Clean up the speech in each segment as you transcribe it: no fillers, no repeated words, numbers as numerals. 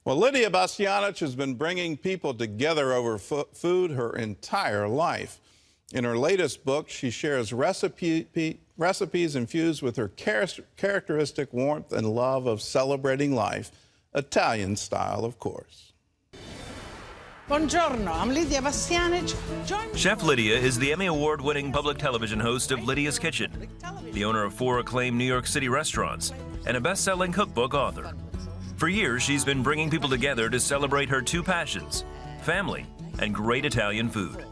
Well, Lidia Bastianich has been bringing people together over food her entire life. In her latest book, she shares recipes infused with her characteristic warmth and love of celebrating life, Italian style, of course. Buongiorno, I'm Lidia Bastianich. Chef Lidia is the Emmy Award-winning public television host of Lidia's Kitchen, the owner of 4 acclaimed New York City restaurants, and a best-selling cookbook author. For years, she's been bringing people together to celebrate her 2 passions, family and great Italian food.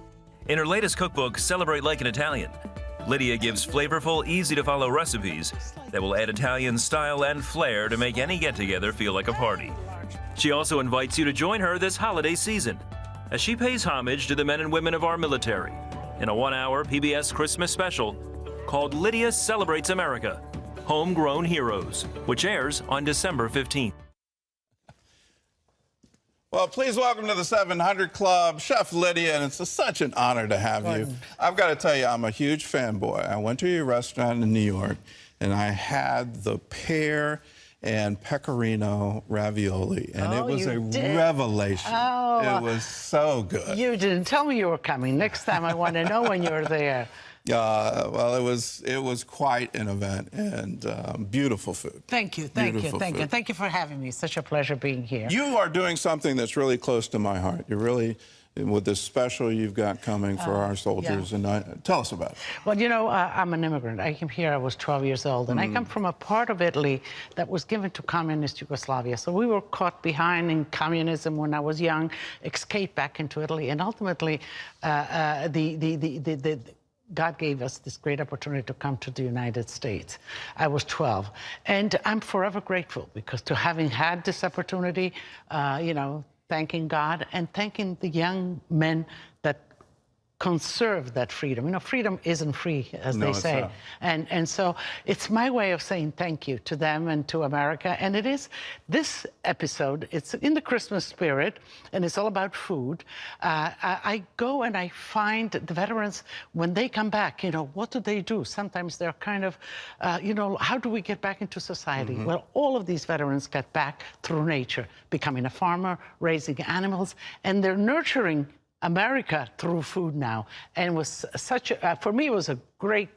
In her latest cookbook, Celebrate Like an Italian, Lidia gives flavorful, easy-to-follow recipes that will add Italian style and flair to make any get-together feel like a party. She also invites you to join her this holiday season as she pays homage to the men and women of our military in a 1-hour PBS Christmas special called Lidia Celebrates America, Homegrown Heroes, which airs on December 15th. Well, please welcome to the 700 Club, Chef Lidia, and it's such an honor to have you. I've got to tell you, I'm a huge fanboy. I went to your restaurant in New York, and I had the pear and pecorino ravioli, and it was a revelation. It was so good. You didn't tell me you were coming. Next time I want to know when you're there. Well, it was quite an event, and beautiful food. Thank you. Thank you for having me. Such a pleasure being here. You are doing something that's really close to my heart. You're really, with this special you've got coming for our soldiers, and tell us about it. Well, you know, I'm an immigrant. I came here, I was 12 years old, and I come from a part of Italy that was given to communist Yugoslavia. So we were caught behind in communism when I was young, escaped back into Italy, and ultimately God gave us this great opportunity to come to the United States. I was 12, and I'm forever grateful because to having had this opportunity, you know, thanking God and thanking the young men that conserve that freedom. You know, freedom isn't free, as they say. And so it's my way of saying thank you to them and to America. And it is this episode, it's in the Christmas spirit, and it's all about food. I go and I find the veterans, when they come back, you know, what do they do? Sometimes they're kind of, you know, how do we get back into society? Well, all of these veterans get back through nature, becoming a farmer, raising animals, and they're nurturing America through food now. And it was such a, for me, it was a great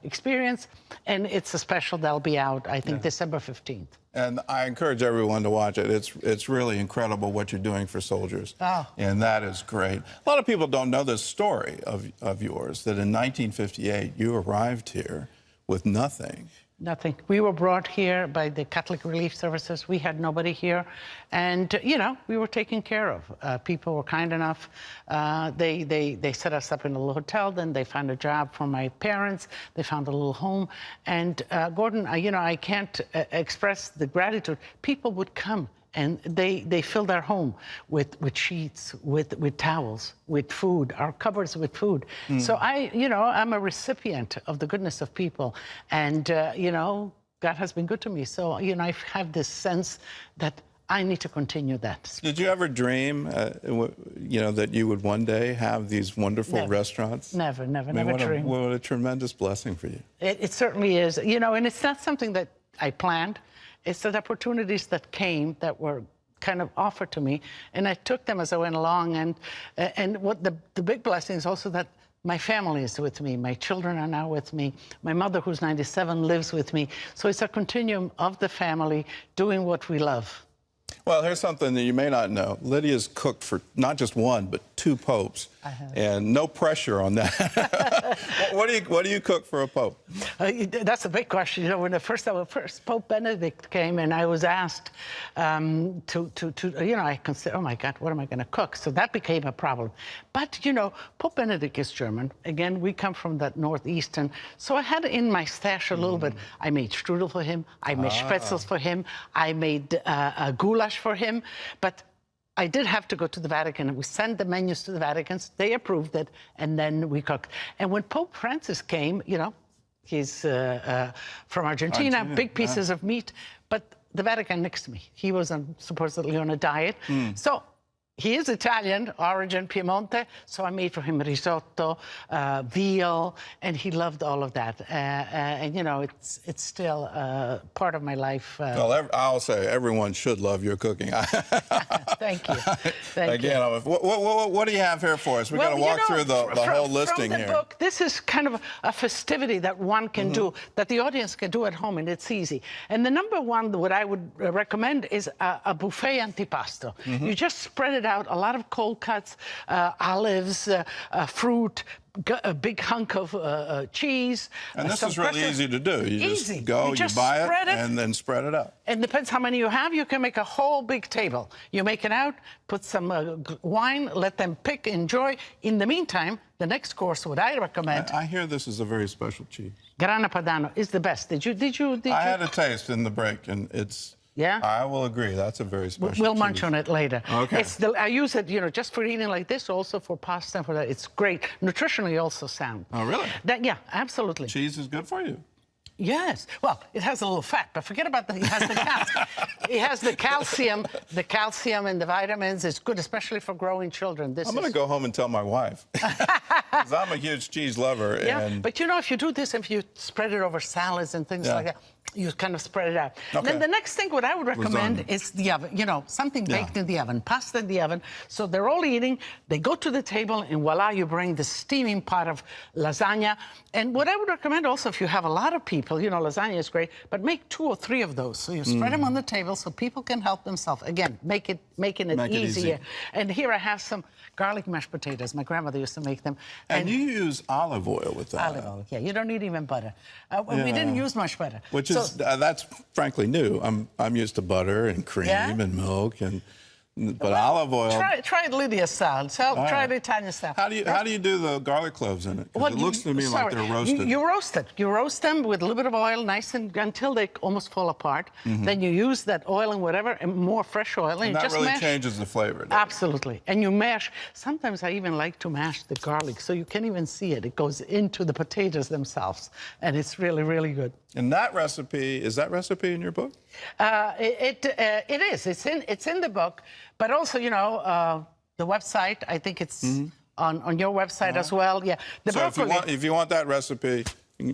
experience. And it's a special that'll be out, I think, December 15th. And I encourage everyone to watch it. It's really incredible what you're doing for soldiers. And that is great. A lot of people don't know this story of yours, that in 1958, you arrived here with nothing. Nothing. We were brought here by the Catholic Relief Services. We had nobody here. And, you know, we were taken care of. People were kind enough. They set us up in a little hotel. Then they found a job for my parents. They found a little home. And, Gordon, you know, I can't express the gratitude. People would come. And they filled our home with sheets, with towels, with food, our cupboards with food. So you know, I'm a recipient of the goodness of people. And, you know, God has been good to me. So, you know, I have this sense that I need to continue that. Did you ever dream, you know, that you would one day have these wonderful restaurants? Never What dreamed. What a tremendous blessing for you. It certainly is. You know, and it's not something that I planned. It's the opportunities that came that were kind of offered to me, and I took them as I went along. And what the big blessing is also that my family is with me. My children are now with me. My mother, who's 97, lives with me. So it's a continuum of the family doing what we love. Well, here's something that you may not know. Lydia's cooked for not just 1, but 2 popes. I have. And no pressure on that. What do you cook for a pope? That's a big question. You know, when the first Pope Benedict came, and I was asked you know, I consider, oh my God, what am I going to cook? So that became a problem. But, you know, Pope Benedict is German. Again, we come from that northeastern. So I had in my stash a little bit. I made strudel for him. I made spretzels for him. I made goulash for him. But I did have to go to the Vatican, and we sent the menus to the Vatican. They approved it, and then we cooked. And when Pope Francis came, you know, he's from Argentina, big pieces of meat, but the Vatican nixed me. He was supposedly on a diet. So He is Italian, origin Piemonte, so I made for him risotto, veal, and he loved all of that. And you know, it's still part of my life. Well, I'll say everyone should love your cooking. Thank you. Thank you. Again, what do you have here for us? We've got to walk through the whole listing from the here. Book, this is kind of a festivity that one can do, that the audience can do at home, and it's easy. And the number one, what I would recommend is a buffet antipasto. You just spread it out, a lot of cold cuts, olives, fruit, a big hunk of cheese. And this is really easy to do. You just go, you buy it, and then spread it out. It depends how many you have. You can make a whole big table. You make it out, put some wine, let them pick, enjoy. In the meantime, the next course, what I recommend... I hear this is a very special cheese. Grana Padano is the best. Did you? I had a taste in the break, and it's... Yeah? I will agree. That's a very special We'll cheese. munch on it later. Okay. I use it, you know, just for eating like this, also for pasta and for that. It's great. Nutritionally also sound. Oh, really? Yeah, absolutely. Cheese is good for you. Yes. Well, it has a little fat, but forget about that. It has the calcium. It has the calcium and the vitamins. It's good, especially for growing children. I'm going to go home and tell my wife. Because I'm a huge cheese lover. Yeah, and... but you know, if you do this, if you spread it over salads and things like that, you kind of spread it out. Okay. Then the next thing, what I would recommend is the oven. You know, something baked in the oven, pasta in the oven. So they're all eating. They go to the table, and voila, you bring the steaming pot of lasagna. And what I would recommend also, if you have a lot of people, you know, lasagna is great, but make 2 or 3 of those. So you spread them on the table so people can help themselves. Again, making it easier. Easy. And here I have some garlic mashed potatoes. My grandmother used to make them. And you use olive oil with that. Olive oil, yeah. You don't need even butter. We didn't use much butter. Which is, that's frankly new. I'm used to butter and cream and milk, but olive oil. Try Lydia's style. Try the Italian style. How do you do the garlic cloves in it? 'Cause it looks to me like they're roasted. You roast it. You roast them with a little bit of oil, nice and until they almost fall apart. Then you use that oil and whatever, and more fresh oil, and that just really mash. changes the flavor. Absolutely. And you mash. Sometimes I even like to mash the garlic, so you can't even see it. It goes into the potatoes themselves, and it's really, really good. And that recipe, is that recipe in your book? It is. It's in the book, but also, you know, the website. I think it's on your website as well. Yeah. The so if you want that recipe,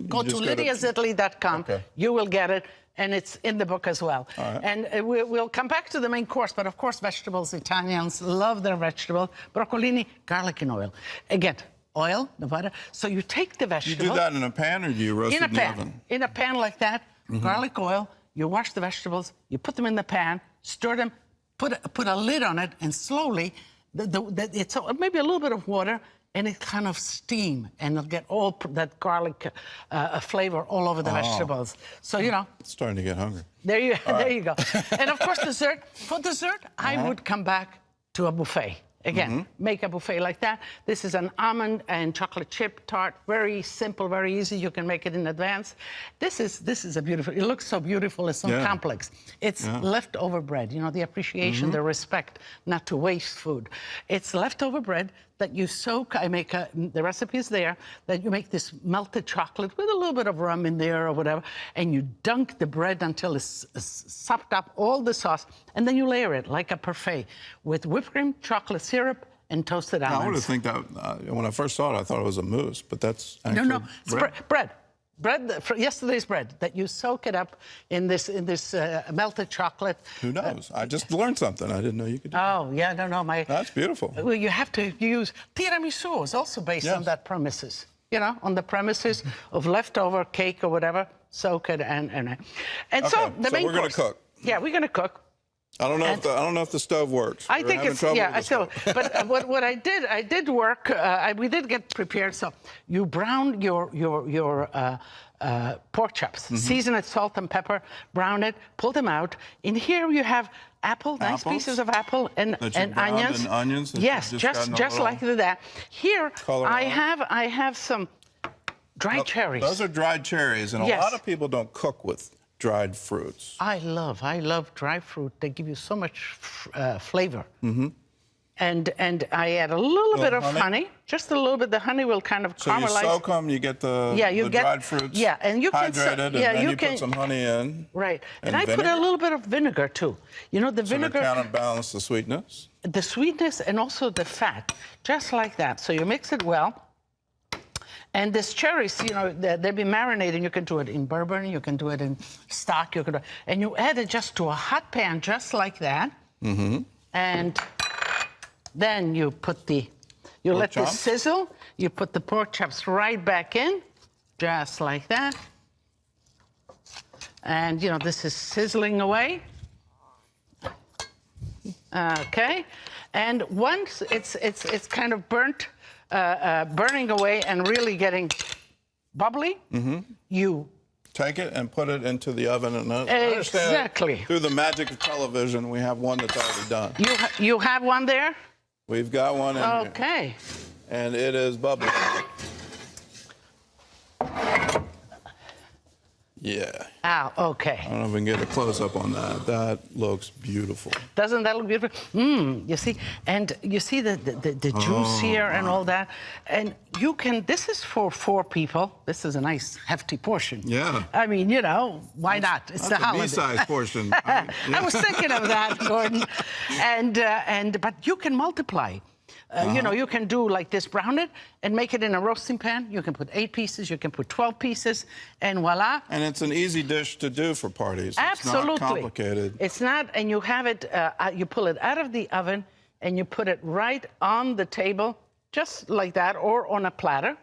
go to lidiasitaly.com. Okay. You will get it, and it's in the book as well. All right. And we'll come back to the main course, but of course, vegetables. Italians love their vegetables. Broccolini, garlic and oil. Again. Oil, the butter. So you take the vegetable. You do that in a pan, or do you roast it in the oven? In a pan like that, garlic oil. You wash the vegetables. You put them in the pan, stir them, put a lid on it, and slowly, it's maybe a little bit of water, and it kind of steam, and it'll get all that garlic flavor all over the vegetables. So you know. It's starting to get hungry. There you go. And of course, dessert. For dessert, I would come back to a buffet. Again, make a buffet like that. This is an almond and chocolate chip tart. Very simple, very easy. You can make it in advance. This is a beautiful. It looks so beautiful. It's so complex. It's leftover bread. You know, the appreciation, the respect, not to waste food. It's leftover bread that you soak. I make the recipe is there. That you make this melted chocolate with a little bit of rum in there or whatever, and you dunk the bread until it's sopped up all the sauce, and then you layer it like a parfait with whipped cream, chocolate syrup, and toasted almonds. I would have think that when I first saw it, I thought it was a mousse, but that's actually no, bread. Bread, yesterday's bread, that you soak it up in this melted chocolate. Who knows? I just learned something. I didn't know you could do. Oh, yeah, no. That's beautiful. Well, you have to use tiramisu is also based on that premises. You know, on the premises of leftover cake or whatever, soak it and Okay, so the main we're going to cook. Yeah, we're going to cook. I don't know if the stove works. I think it's But what I did work. We did get prepared. So you brown your pork chops, season it, salt and pepper, brown it, pull them out. In here you have nice pieces of apple and onions. And onions. Yes, just like that. Here I have some dried cherries. Those are dried cherries, and a lot of people don't cook with dried fruits. I love dried fruit. They give you so much flavor. And I add a little bit of honey, just a little bit. The honey will kind of caramelize. So you soak them, you get the dried fruits and you can hydrated, and then you put some honey in. Right. And I put a little bit of vinegar, too. You know, the vinegar... to counterbalance the sweetness? The sweetness and also the fat, just like that. So you mix it well. And this cherries, you know, they'll be marinating. You can do it in bourbon, you can do it in stock, and you add it just to a hot pan, just like that. Mm-hmm. And then you put let this sizzle. You put the pork chops right back in, just like that. And, you know, this is sizzling away. Okay. And once it's kind of burnt, burning away and really getting bubbly, you take it and put it into the oven. And exactly. Through the magic of television, we have one that's already done. You have one there? We've got one in here. Okay. And it is bubbly. Yeah. Ah, okay. I don't know if we can get a close-up on that. That looks beautiful. Doesn't that look beautiful? You see, and you see the juice here and all that. And you can, this is for 4 people. This is a nice, hefty portion. Yeah. I mean, you know, why not? It's the holiday. B-size portion. I was thinking of that, Gordon. But you can multiply. You know, you can do like this, brown it, and make it in a roasting pan. You can put 8 pieces, you can put 12 pieces, and voila. And it's an easy dish to do for parties. Absolutely. It's not complicated. It's not, and you have it, you pull it out of the oven, and you put it right on the table, just like that, or on a platter.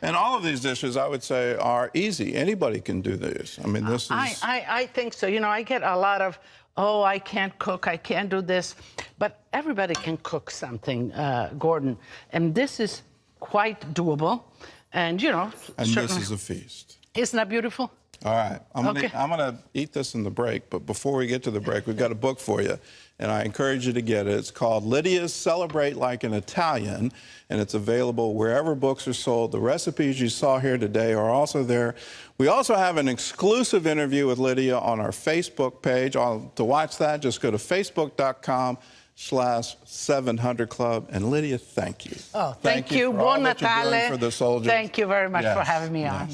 And all of these dishes, I would say, are easy. Anybody can do these. I mean, this is... I think so. You know, I get a lot of, oh, I can't cook, I can't do this. But everybody can cook something, Gordon. And this is quite doable. And, you know... And this is a feast. Isn't that beautiful? All right. I'm gonna eat this in the break, but before we get to the break, we've got a book for you, and I encourage you to get it. It's called Lydia's Celebrate Like an Italian, and it's available wherever books are sold. The recipes you saw here today are also there. We also have an exclusive interview with Lidia on our Facebook page. To watch that, just go to facebook.com/700 Club. And Lydia, thank you. Oh, thank you. For all that you're doing for the soldiers. Thank you very much for having me on.